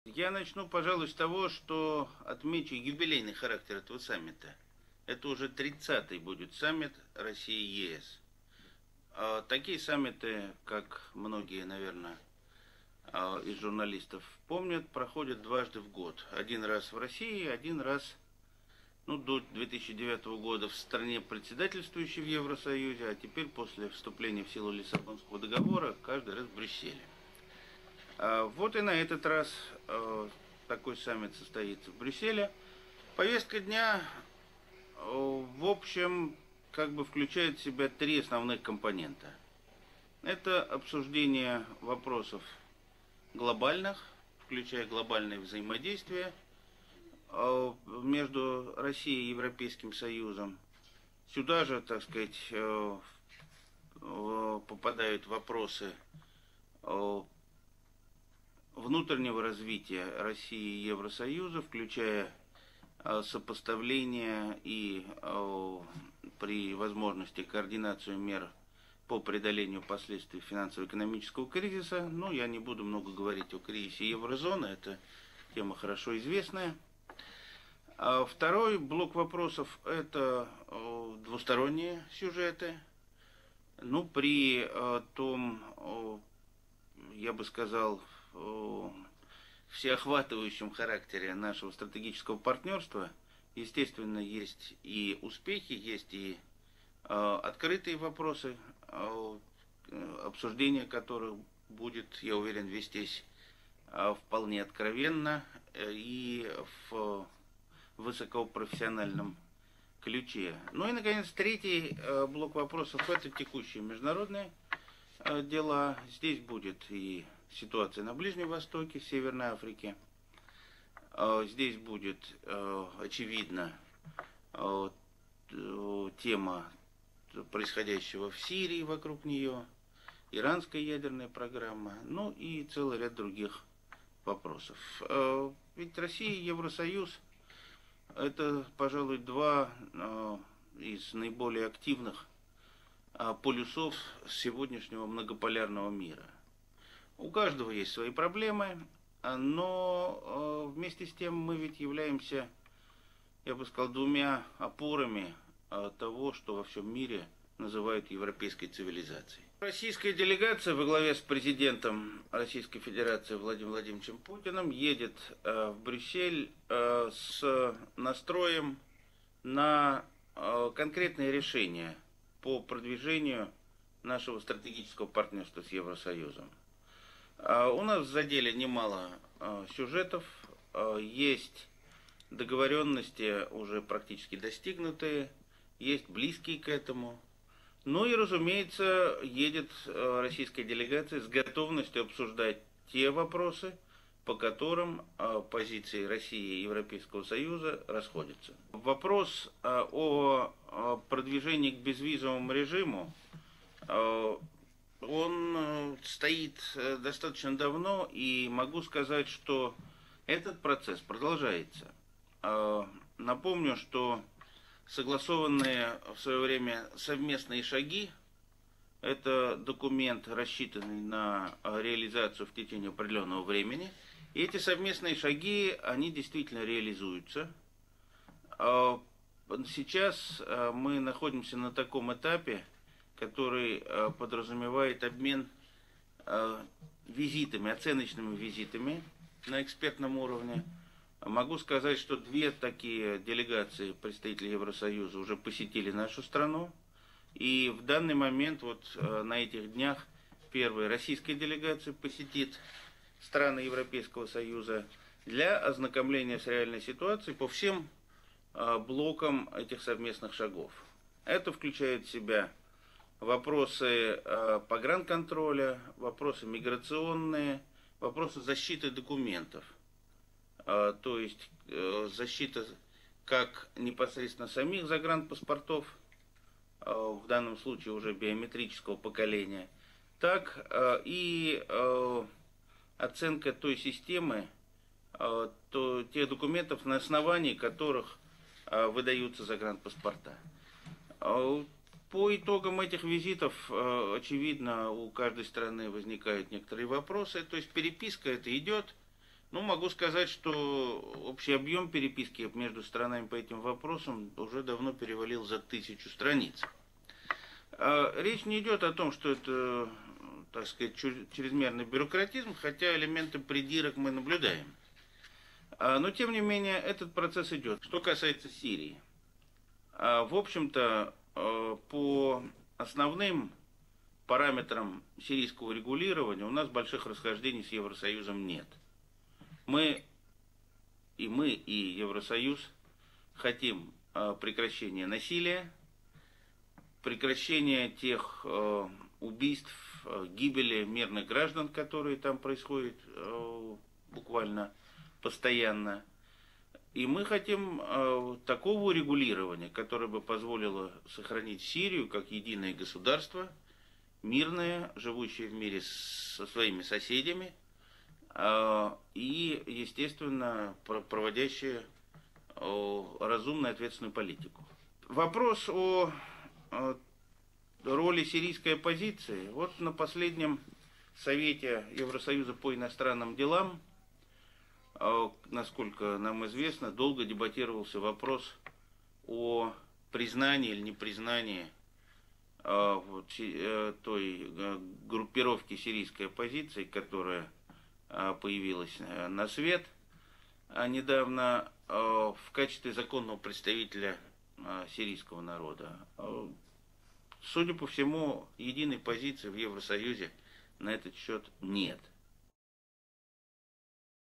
Я начну, пожалуй, с того, что отмечу юбилейный характер этого саммита. Это уже 30-й будет саммит России-ЕС. Такие саммиты, как многие, наверное, из журналистов помнят, проходят дважды в год. Один раз в России, один раз, до 2009 года в стране, председательствующей в Евросоюзе, а теперь после вступления в силу Лиссабонского договора каждый раз в Брюсселе. Вот и на этот раз такой саммит состоится в Брюсселе. Повестка дня, в общем, как бы включает в себя три основных компонента. Это обсуждение вопросов глобальных, включая глобальное взаимодействие между Россией и Европейским Союзом. Сюда же, так сказать, попадают вопросы внутреннего развития России и Евросоюза, включая сопоставление и при возможности координацию мер по преодолению последствий финансово-экономического кризиса. Я не буду много говорить о кризисе еврозоны, это тема хорошо известная. Второй блок вопросов – это двусторонние сюжеты. При том, я бы сказал, всеохватывающем характере нашего стратегического партнерства, естественно, есть и успехи, есть и открытые вопросы, обсуждение которых будет, я уверен, вестись вполне откровенно и в высокопрофессиональном ключе. И, наконец, третий блок вопросов – это текущие международные дела. Здесь будет и ситуация на Ближнем Востоке, в Северной Африке. Здесь будет, очевидно, тема происходящего в Сирии вокруг нее, иранская ядерная программа, и целый ряд других вопросов. Ведь Россия и Евросоюз – это, пожалуй, два из наиболее активных полюсов сегодняшнего многополярного мира. У каждого есть свои проблемы, но вместе с тем мы ведь являемся, я бы сказал, двумя опорами того, что во всем мире называют европейской цивилизацией. Российская делегация во главе с президентом Российской Федерации Владимиром Владимировичем Путиным едет в Брюссель с настроем на конкретные решения по продвижению нашего стратегического партнерства с Евросоюзом. У нас в заделе немало сюжетов, есть договоренности уже практически достигнутые, есть близкие к этому. И, разумеется, едет российская делегация с готовностью обсуждать те вопросы, по которым позиции России и Европейского Союза расходятся. Вопрос о продвижении к безвизовому режиму, он стоит достаточно давно, и могу сказать, что этот процесс продолжается. Напомню, что согласованные в свое время совместные шаги – это документ, рассчитанный на реализацию в течение определенного времени. И эти совместные шаги, они действительно реализуются. Сейчас мы находимся на таком этапе, который подразумевает обмен визитами, оценочными визитами на экспертном уровне. Могу сказать, что две такие делегации представителей Евросоюза уже посетили нашу страну. И в данный момент, на этих днях, первая российская делегация посетит страны Европейского Союза для ознакомления с реальной ситуацией по всем блокам этих совместных шагов. Это включает в себя вопросы погранконтроля, вопросы миграционные, вопросы защиты документов. То есть защита как непосредственно самих загранпаспортов, в данном случае уже биометрического поколения, так и оценка той системы, тех документов, на основании которых выдаются загранпаспорта. По итогам этих визитов, очевидно, у каждой страны возникают некоторые вопросы. То есть переписка это идет. Ну, могу сказать, что общий объем переписки между странами по этим вопросам уже давно перевалил за 1000 страниц. Речь не идет о том, что это, так сказать, чрезмерный бюрократизм, хотя элементы придирок мы наблюдаем. Но, тем не менее, этот процесс идет. Что касается Сирии. В общем-то, по основным параметрам сирийского регулирования у нас больших расхождений с Евросоюзом нет. Мы, и Евросоюз, хотим прекращения насилия, прекращения тех убийств, гибели мирных граждан, которые там происходят буквально постоянно. И мы хотим такого урегулирования, которое бы позволило сохранить Сирию как единое государство, мирное, живущее в мире со своими соседями, и, естественно, проводящее разумную ответственную политику. Вопрос о роли сирийской оппозиции. Вот на последнем совете Евросоюза по иностранным делам, насколько нам известно, долго дебатировался вопрос о признании или непризнании той группировки сирийской оппозиции, которая появилась на свет недавно в качестве законного представителя сирийского народа. Судя по всему, единой позиции в Евросоюзе на этот счет нет.